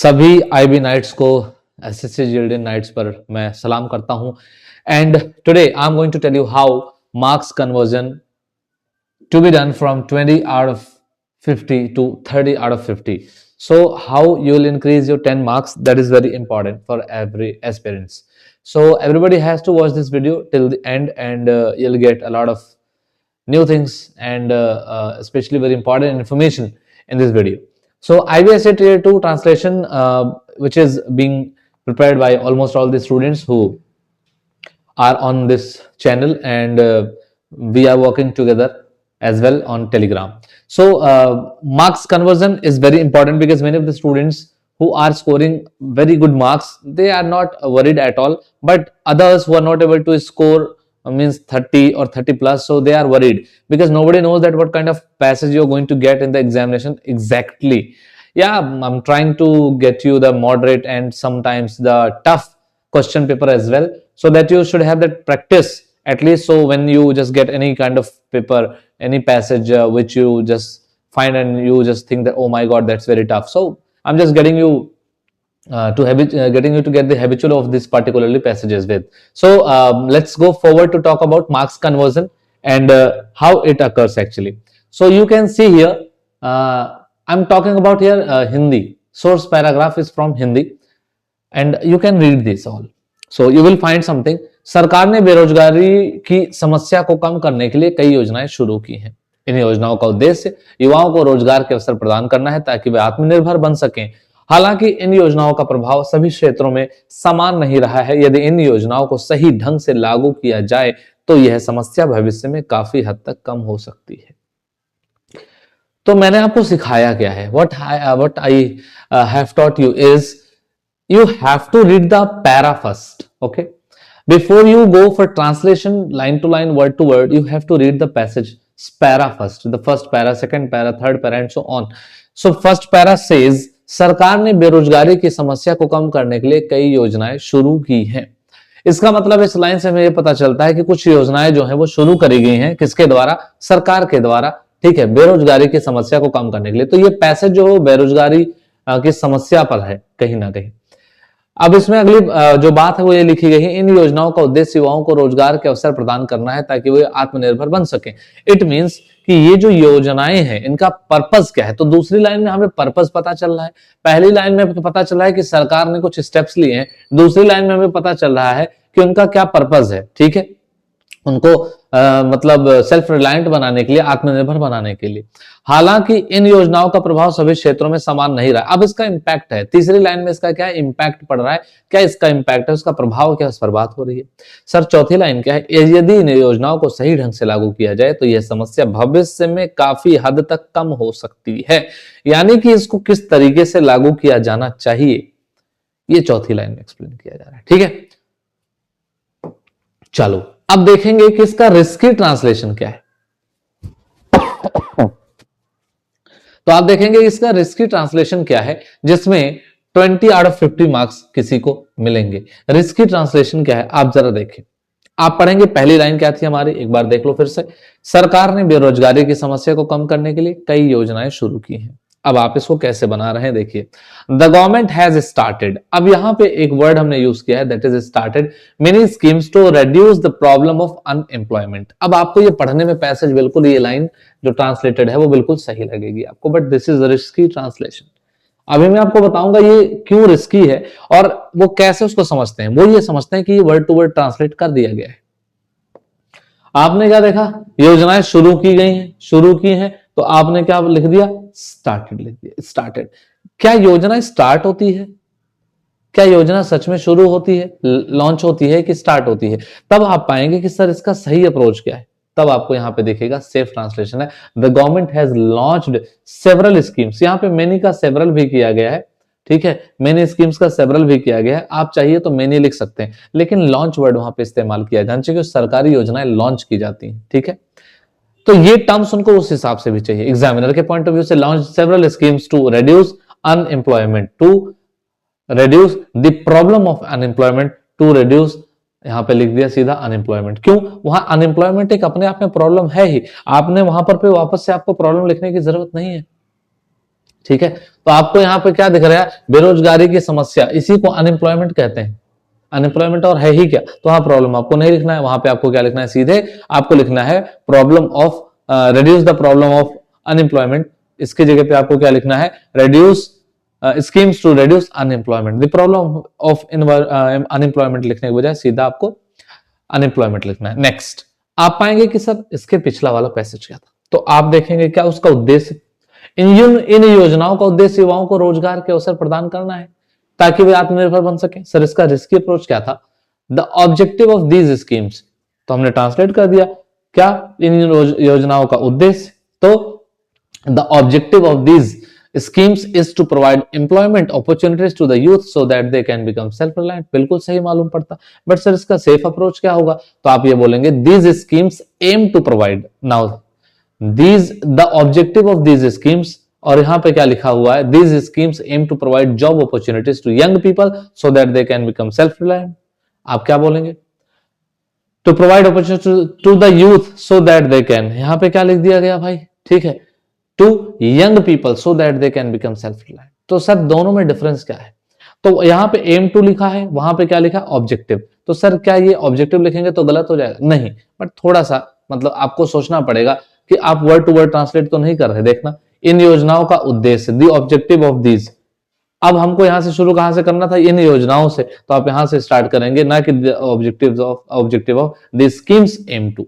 सभी IB knights को SSC GLD knights पर मैं सलाम करता हूं and today I am going to tell you how marks conversion to be done from 20 out of 50 to 30 out of 50. So how you will increase your 10 marks, that is very important for every aspirants. So everybody has to watch this video till the end and you'll get a lot of new things and especially very important information in this video. So IBSA Tier 2 translation which is being prepared by almost all the students who are on this channel and we are working together as well on Telegram. So marks conversion is very important because many of the students who are scoring very good marks, they are not worried at all, but others who are not able to score means 30 or 30 plus, so they are worried because nobody knows that what kind of passage you're going to get in the examination exactly. Yeah, I'm trying to get you the moderate and sometimes the tough question paper as well, so that you should have that practice at least. So when you just get any kind of paper, any passage which you just find and you just think that oh my god, that's very tough, so I'm just getting you getting you to get the habitual of this particularly passages with. So let's go forward to talk about marks conversion and how it occurs actually. So you can see here I'm talking about here Hindi. Source paragraph is from Hindi and you can read this all. So you will find something. सरकार ने बेरोजगारी की समस्या को कम करने के लिए कई योजनाएं शुरू की हैं। इन योजनाओं का उद्देश्य युवाओं को रोजगार के अवसर प्रदान करना है ताकि वे आत्मनिर्भर बन सकें। हालांकि इन योजनाओं का प्रभाव सभी क्षेत्रों में समान नहीं रहा है। यदि इन योजनाओं को सही ढंग से लागू किया जाए तो यह समस्या भविष्य में काफी हद तक कम हो सकती है। तो मैंने आपको सिखाया क्या है, what I have taught you is you have to read the para first, okay? Before you go for translation line to line, word to word, you have to read the passage para first, the first para, second para, third para and so on. So first para says सरकार ने बेरोजगारी की समस्या को कम करने के लिए कई योजनाएं शुरू की हैं। इसका मतलब इस लाइन से हमें यह पता चलता है कि कुछ योजनाएं जो है वो शुरू करी गई हैं, किसके द्वारा? सरकार के द्वारा, ठीक है, बेरोजगारी की समस्या को कम करने के लिए। तो ये पैसेज जो बेरोजगारी की समस्या पर है कहीं ना कहीं। अब इसमें अगली जो बात है वो ये लिखी गई है, इन योजनाओं का उद्देश्य युवाओं को रोजगार के अवसर प्रदान करना है ताकि वे आत्मनिर्भर बन सकें। इट मींस कि ये जो योजनाएं हैं इनका पर्पस क्या है। तो दूसरी लाइन में हमें पर्पस पता चल रहा है, पहली लाइन में पता चल रहा है कि सरकार ने कुछ स्टेप्स लिए हैं, दूसरी लाइन में हमें पता चल रहा है कि उनका क्या पर्पस है, ठीक है, उनको मतलब सेल्फ रिलायंट बनाने के लिए, आत्मनिर्भर बनाने के लिए। हालांकि इन योजनाओं का प्रभाव सभी क्षेत्रों में समान नहीं रहा। अब इसका इंपैक्ट है, तीसरी लाइन में इसका क्या इंपैक्ट पड़ रहा है, क्या इसका इंपैक्ट है, उसका प्रभाव क्या, इस पर बात हो रही है। सर चौथी लाइन क्या है, यदि इन योजनाओं को सही ढंग से लागू किया जाए तो यह समस्या भविष्य में काफी हद तक कम हो सकती है। यानी कि इसको किस तरीके से लागू किया जाना चाहिए, ये चौथी लाइन में एक्सप्लेन किया जा रहा है, ठीक है। चलो अब देखेंगे कि इसका रिस्की ट्रांसलेशन क्या है। तो आप देखेंगे इसका रिस्की ट्रांसलेशन क्या है जिसमें 20 आउट ऑफ 50 मार्क्स किसी को मिलेंगे। रिस्की ट्रांसलेशन क्या है आप जरा देखें। आप पढ़ेंगे, पहली लाइन क्या थी हमारी, एक बार देख लो फिर से। सरकार ने बेरोजगारी की समस्या को कम करने के लिए कई योजनाएं शुरू की हैं। अब आप इसको कैसे बना रहे हैं देखिए, द गवर्नमेंट हैज स्टार्टेड। अब यहां पे एक वर्ड हमने यूज किया है, that is started many schemes to reduce the problem of unemployment. अब आपको ये पढ़ने में पैसेज बिल्कुल, ये लाइन जो ट्रांसलेटेड है वो बिल्कुल सही लगेगी आपको, but this is risky translation. अभी मैं आपको बताऊंगा ये क्यों रिस्की है और वो कैसे उसको समझते हैं। वो ये समझते हैं कि ये वर्ड टू वर्ड ट्रांसलेट कर दिया गया है। आपने क्या देखा, योजनाएं शुरू की गई हैं, शुरू की हैं, तो आपने क्या लिख दिया, स्टार्टेड लिख दिया, स्टार्टेड। क्या योजना स्टार्ट होती है, क्या योजना सच में शुरू होती है, लॉन्च होती है कि स्टार्ट होती है? तब आप पाएंगे कि सर इसका सही अप्रोच क्या है। तब आपको यहां पे दिखेगा सेफ ट्रांसलेशन है, the government has launched several schemes. यहां पे मेनी का सेवरल भी किया गया है, ठीक है, मेनी स्कीम्स का सेवरल भी किया गया है। आप चाहिए तो मेनी लिख सकते हैं, लेकिन लॉन्च वर्ड वहां पे इस्तेमाल किया जाना चाहिए, सरकारी योजनाएं लॉन्च की जाती हैं, ठीक है। तो ये टर्म्स उनको उस हिसाब से भी चाहिए। एग्जामिनर के पॉइंट ऑफ व्यू से launch several schemes to reduce unemployment, to reduce the problem of unemployment, to reduce, यहां पे लिख दिया सीधा अनएम्प्लॉयमेंट। क्यों, वहां अनएम्प्लॉयमेंट एक अपने आप में प्रॉब्लम है ही, आपने वहां पर पे वापस से आपको प्रॉब्लम लिखने की जरूरत नहीं है। ठीक है, तो आपको यहाँ पे क्या दिख रहा है, बेरोजगारी की समस्या, इसी को अनएम्प्लॉयमेंट कहते हैं। अनएम्प्लॉयमेंट और है ही क्या, तो हाँ प्रॉब्लम आपको नहीं लिखना है, वहां पे आपको क्या लिखना है, सीधे आपको लिखना है problem of, reduce the problem of unemployment. इसकी जगह पे आपको क्या लिखना है, reduce schemes to reduce unemployment. The problem of unemployment लिखने के बजाय सीधा आपको अनएम्प्लॉयमेंट लिखना है। नेक्स्ट आप पाएंगे कि सर इसके पिछला वाला पैसेज क्या था, तो आप देखेंगे क्या उसका उद्देश्य, इन योजनाओं का उद्देश्य युवाओं को रोजगार के अवसर प्रदान करना है ताकि वे आत्मनिर्भर बन सके। सर इसका रिस्की अप्रोच क्या था, the objective of these schemes, तो हमने ट्रांसलेट कर दिया क्या, इन योजनाओं का उद्देश्य, तो the objective of these schemes is to provide employment opportunities to the youth so that they can become self reliant। बिल्कुल सही मालूम पड़ता, बट सर इसका सेफ अप्रोच क्या होगा, तो आप ये बोलेंगे these schemes aim to provide, now these the objective of these schemes, और यहां पे क्या लिखा हुआ है, these schemes aim to provide job opportunities to young people so that they can become self reliant। आप क्या बोलेंगे, to provide opportunities to the youth so that they can, यहां पे क्या लिख दिया गया भाई, ठीक है, to young people so that they can become self reliant. तो सर दोनों में डिफरेंस क्या है, तो यहां पे एम टू लिखा है, वहां पे क्या लिखा ऑब्जेक्टिव, तो सर क्या ये ऑब्जेक्टिव लिखेंगे तो गलत हो जाएगा, नहीं, बट थोड़ा सा मतलब आपको सोचना पड़ेगा कि आप वर्ड टू वर्ड ट्रांसलेट तो नहीं कर रहे। देखना, इन योजनाओं का उद्देश्य, द ऑब्जेक्टिव ऑफ दीज, अब हमको यहां से शुरू कहां से करना था, इन योजनाओं से, तो आप यहां से स्टार्ट करेंगे ना कि objective of the schemes aim to,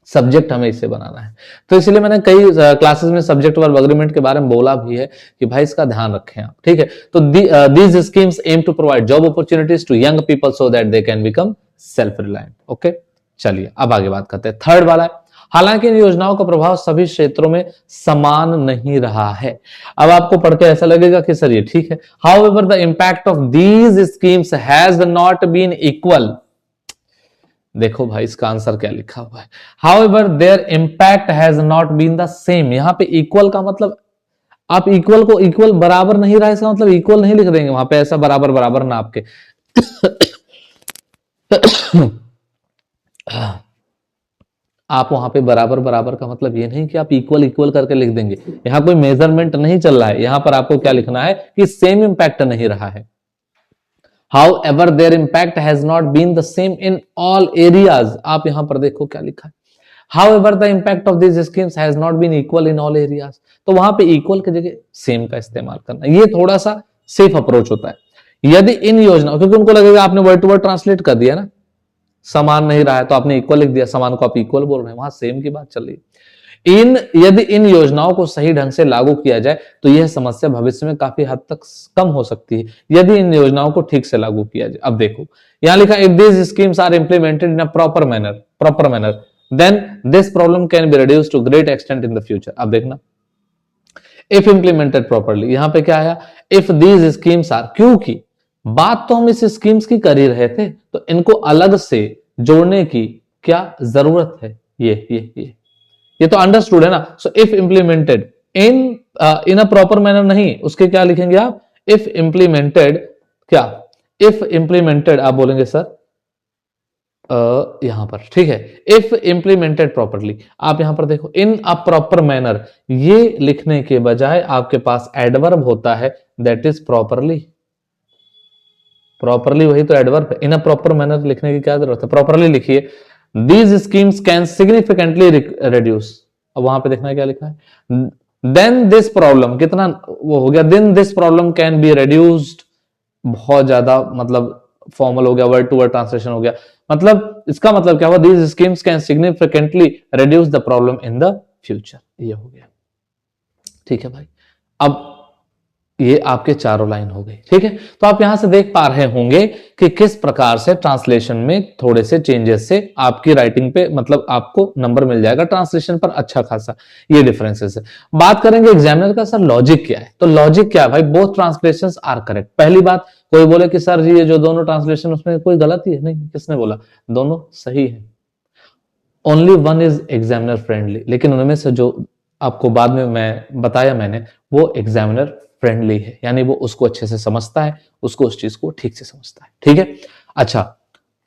subject हमें इसे बनाना है। तो इसलिए मैंने कई क्लासेस में सब्जेक्ट वर्ब एग्रीमेंट के बारे में बोला भी है कि भाई इसका ध्यान रखें आप, ठीक है। तो these schemes aim to provide job opportunities to young people so that they can become self reliant. Okay, चलिए अब आगे बात करते हैं। थर्ड वाला है, हालांकि इन योजनाओं का प्रभाव सभी क्षेत्रों में समान नहीं रहा है। अब आपको पढ़ के ऐसा लगेगा कि सर ये ठीक है, however the impact of these schemes has not been equal. देखो भाई इसका आंसर क्या लिखा हुआ है, however there impact has not been the same. यहां पे इक्वल का मतलब, आप इक्वल को इक्वल बराबर नहीं रहा, इसका मतलब इक्वल नहीं लिख देंगे वहां पे, ऐसा बराबर बराबर ना आपके आप वहां पे बराबर बराबर का मतलब ये नहीं कि आप इक्वल इक्वल करके लिख देंगे, यहां कोई मेजरमेंट नहीं चल रहा है, यहां पर आपको क्या लिखना है कि सेम इंपैक्ट नहीं रहा है। However, their impact has not been the same in all areas। आप यहां पर देखो क्या लिखा है, However, the impact of these schemes has not been equal in all areas। तो वहां पे इक्वल की जगह सेम का इस्तेमाल करना, ये थोड़ा सा सेफ अप्रोच होता है। यदि इन योजनाओं, क्योंकि उनको लगेगा आपने वर्ड टू वर्ड ट्रांसलेट कर दिया ना, समान नहीं रहा है तो आपने इक्वल लिख दिया, समान को आप इक्वल बोल रहे हैं, वहां सेम की बात चल रही है। यदि इन योजनाओं को सही ढंग से लागू किया जाए तो यह समस्या भविष्य में काफी हद तक कम हो सकती है, यदि इन योजनाओं को ठीक से लागू किया जाए। अब देखो यहां लिखा, if these schemes are implemented in a proper manner then this problem can be reduced to great extent in the future. अब देखना, इफ इंप्लीमेंटेड प्रॉपरली, यहां पे क्या आया, इफ दीज स्कीम्स आर, क्योंकि बात तो हम इस स्कीम्स की कर ही रहे थे, तो इनको अलग से जोड़ने की क्या जरूरत है, ये तो अंडरस्टूड है ना। So if implemented in a proper manner, नहीं, उसके क्या लिखेंगे आप, इफ इंप्लीमेंटेड, क्या, इफ इंप्लीमेंटेड आप बोलेंगे सर यहां पर, ठीक है, इफ इंप्लीमेंटेड प्रॉपरली, आप यहां पर देखो इन अ प्रॉपर मैनर, ये लिखने के बजाय आपके पास एडवर्ब होता है, दैट इज प्रॉपरली। प्रॉपरली वही तो एडवर्ब है, इन अ प्रॉपर मैनर लिखने की क्या जरूरत है, प्रॉपरली लिखिए। These schemes can significantly reduce, अब वहां पे देखना क्या लिखा है, then this problem, कितना वो हो गया, then this problem can be reduced, बहुत ज्यादा मतलब फॉर्मल हो गया, वर्ड टू वर्ड ट्रांसलेशन हो गया, मतलब इसका मतलब क्या हुआ, these schemes can significantly reduce the problem in the future, ये हो गया, ठीक है भाई। अब ये आपके चारों लाइन हो गई, ठीक है। तो आप यहां से देख पा रहे होंगे कि किस प्रकार से ट्रांसलेशन में थोड़े से चेंजेस से आपकी राइटिंग पे मतलब आपको नंबर मिल जाएगा, ट्रांसलेशन पर अच्छा खासा, ये डिफरेंसेस है। बात करेंगे एग्जामिनर का, सर लॉजिक क्या है, तो लॉजिक क्या है भाई, बोथ ट्रांसलेशंस आर करेक्ट। पहली बात, कोई बोले कि सर जी ये जो दोनों ट्रांसलेशन उसमें कोई गलती है, नहीं, किसने बोला, दोनों सही है, only one is examiner friendly, लेकिन उनमें से जो आपको बाद में मैं बताया मैंने, वो एग्जामिनर फ्रेंडली है, यानी वो उसको अच्छे से समझता है, उसको उस चीज को ठीक से समझता है, ठीक है। अच्छा,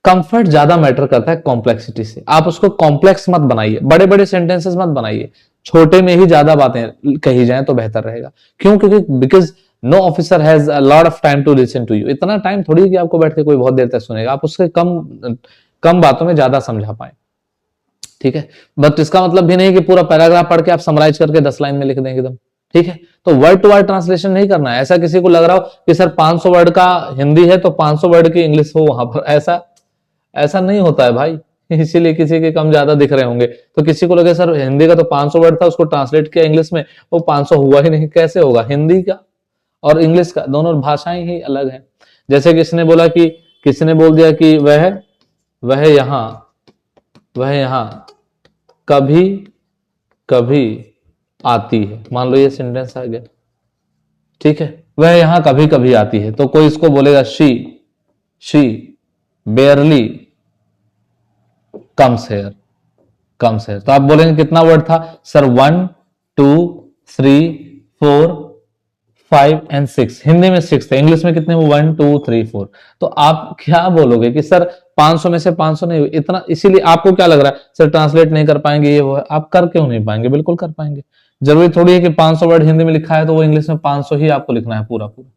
कंफर्ट ज्यादा मैटर करता है कॉम्प्लेक्सिटी से। आप उसको कॉम्प्लेक्स मत बनाइए, बड़े बड़े सेंटेंसेस मत बनाइए, छोटे में ही ज्यादा बातें कही जाएं तो बेहतर रहेगा। क्यों? क्योंकि because no officer has a lot of time to listen to you. इतना टाइम थोड़ी कि आपको बैठ के कोई बहुत देर तक सुनेगा, आप उसके कम कम बातों में ज्यादा समझा पाए, ठीक है। बट इसका मतलब भी नहीं कि पूरा पैराग्राफ पढ़ के आप समराइज करके 10 लाइन में लिख दें एकदम, ठीक है। तो वर्ड टू वर्ड ट्रांसलेशन नहीं करना है। ऐसा किसी को लग रहा हो कि सर 500 वर्ड का हिंदी है तो 500 वर्ड की इंग्लिश हो वहां पर, ऐसा ऐसा नहीं होता है भाई। इसीलिए किसी के कम ज्यादा दिख रहे होंगे, तो किसी को लगे सर हिंदी का तो 500 वर्ड था, उसको ट्रांसलेट किया इंग्लिश में, वो 500 हुआ ही नहीं। कैसे होगा? हिंदी का और इंग्लिश का दोनों भाषाएं ही अलग है। जैसे किसने बोला कि किसने बोल दिया कि वह यहां कभी कभी आती है, मान लो ये सेंटेंस आ गया, ठीक है। वह यहां कभी कभी आती है, तो कोई इसको बोलेगा शी बेयरली कम्स हेयर। तो आप बोलेंगे कितना वर्ड था सर? 1 2 3 4 5 एंड 6। हिंदी में 6 थे, इंग्लिश में कितने हुए? 1 2 3 4। तो आप क्या बोलोगे कि सर 500 में से 500 नहीं हुई इतना, इसीलिए आपको क्या लग रहा है सर ट्रांसलेट नहीं कर पाएंगे, ये वो है। आप कर क्यों नहीं पाएंगे? बिल्कुल कर पाएंगे। जरूरी थोड़ी है कि 500 वर्ड हिंदी में लिखा है तो वो इंग्लिश में 500 ही आपको लिखना है पूरा पूरा।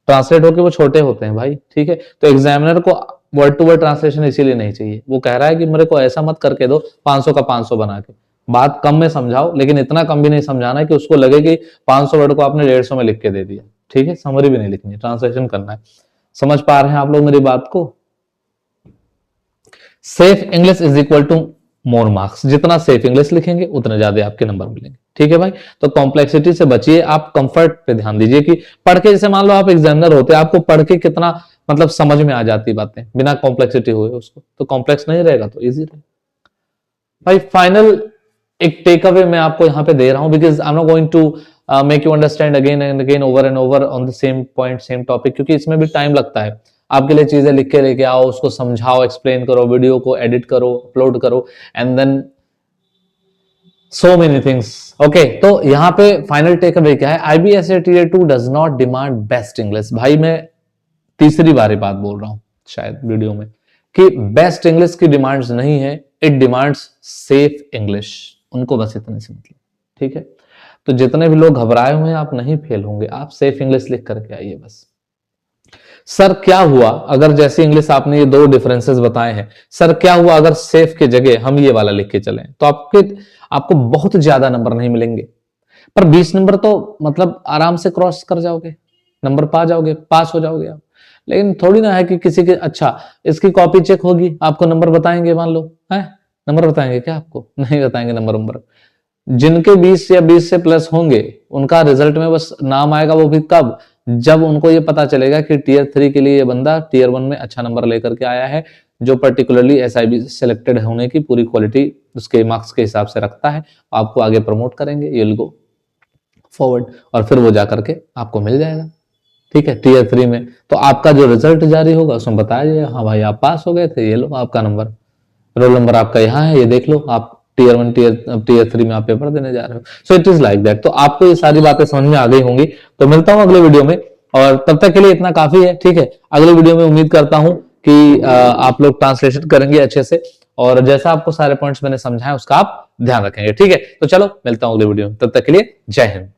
ट्रांसलेट होकर वो छोटे होते हैं भाई, ठीक है। तो एग्जामिनर को वर्ड टू वर्ड ट्रांसलेशन इसीलिए नहीं चाहिए। वो कह रहा है कि मेरे को ऐसा मत करके दो 500 का 500 बना के, बात कम में समझाओ, लेकिन इतना कम भी नहीं समझाना है कि उसको लगे कि 500 वर्ड को आपने 150 में लिख के दे दिया, ठीक है। समरी भी नहीं लिखनी, ट्रांसलेशन करना है। समझ पा रहे हैं आप लोग मेरी बात को? Safe English is equal to more marks. जितना सेफ इंग्लिश लिखेंगे उतने ज्यादा आपके नंबर मिलेंगे, ठीक है भाई। तो कॉम्प्लेक्सिटी से बचिए, आप कंफर्ट पे ध्यान दीजिए कि पढ़ के, जैसे मान लो आप एग्जामिनर होते, आपको पढ़ के कितना मतलब समझ में आ जाती बातें बिना कॉम्प्लेक्सिटी हुए उसको, तो कॉम्प्लेक्स नहीं रहेगा तो इजी रहेगा भाई। फाइनल एक टेक अवे मैं आपको यहाँ पे दे रहा हूं, because I am not going to make you understand again and again over and over on the same point same topic, क्योंकि इसमें भी टाइम लगता है। आपके लिए चीजें लिख के लेके आओ, उसको समझाओ, एक्सप्लेन करो, वीडियो को एडिट करो, अपलोड करो, and then so many things. Okay, तो यहाँ पे फाइनल टेक अवे क्या है? IBSA Tier 2 does not demand best English. भाई मैं तीसरी बार ये बात बोल रहा हूं शायद वीडियो में कि बेस्ट इंग्लिश की डिमांड्स नहीं है, इट डिमांड्स सेफ इंग्लिश। उनको बस इतने से मतलब, ठीक है। तो जितने भी लोग घबराए हुए हैं, आप नहीं फेल होंगे, आप सेफ इंग्लिश लिख करके आइए बस। सर क्या हुआ अगर, जैसे इंग्लिश आपने ये 2 डिफरेंसेस बताए हैं, सर क्या हुआ अगर सेफ के जगह हम ये वाला लिख के चलें? तो आपको बहुत ज्यादा नंबर नहीं मिलेंगे, पर 20 नंबर तो मतलब आराम से क्रॉस कर जाओगे, नंबर पा जाओगे, पास हो जाओगे आप। लेकिन थोड़ी ना है कि किसी के, अच्छा इसकी कॉपी चेक होगी, आपको नंबर बताएंगे, मान लो है नंबर बताएंगे क्या? आपको नहीं बताएंगे नंबर। जिनके 20 या 20 से प्लस होंगे उनका रिजल्ट में बस नाम आएगा, वो भी कब? जब उनको ये पता चलेगा कि Tier 3 के लिए ये बंदा Tier 1 में अच्छा नंबर लेकर के आया है, जो पर्टिकुलरली SIB सिलेक्टेड होने की पूरी क्वालिटी उसके मार्क्स के हिसाब से रखता है। आपको आगे प्रमोट करेंगे, ये गो फॉरवर्ड, और फिर वो जाकर के आपको मिल जाएगा, ठीक है, Tier 3 में। तो आपका जो रिजल्ट जारी होगा उसमें बताया जाएगा, हाँ भाई आप पास हो गए थे, ये लो आपका नंबर, रोल नंबर आपका यहाँ है, ये देख लो, आप Tier 1 Tier 3 में आप पेपर देने जा रहे हो। So it is like that. तो आपको ये सारी बातें समझ में आ गई होंगी। तो मिलता हूं अगले वीडियो में, और तब तक के लिए इतना काफी है, ठीक है। अगले वीडियो में उम्मीद करता हूं कि आप लोग ट्रांसलेशन करेंगे अच्छे से, और जैसा आपको सारे पॉइंट्स मैंने समझाए उसका आप ध्यान रखेंगे, ठीक है। तो चलो मिलता हूं अगले वीडियो में, तब तक के लिए जय हिंद।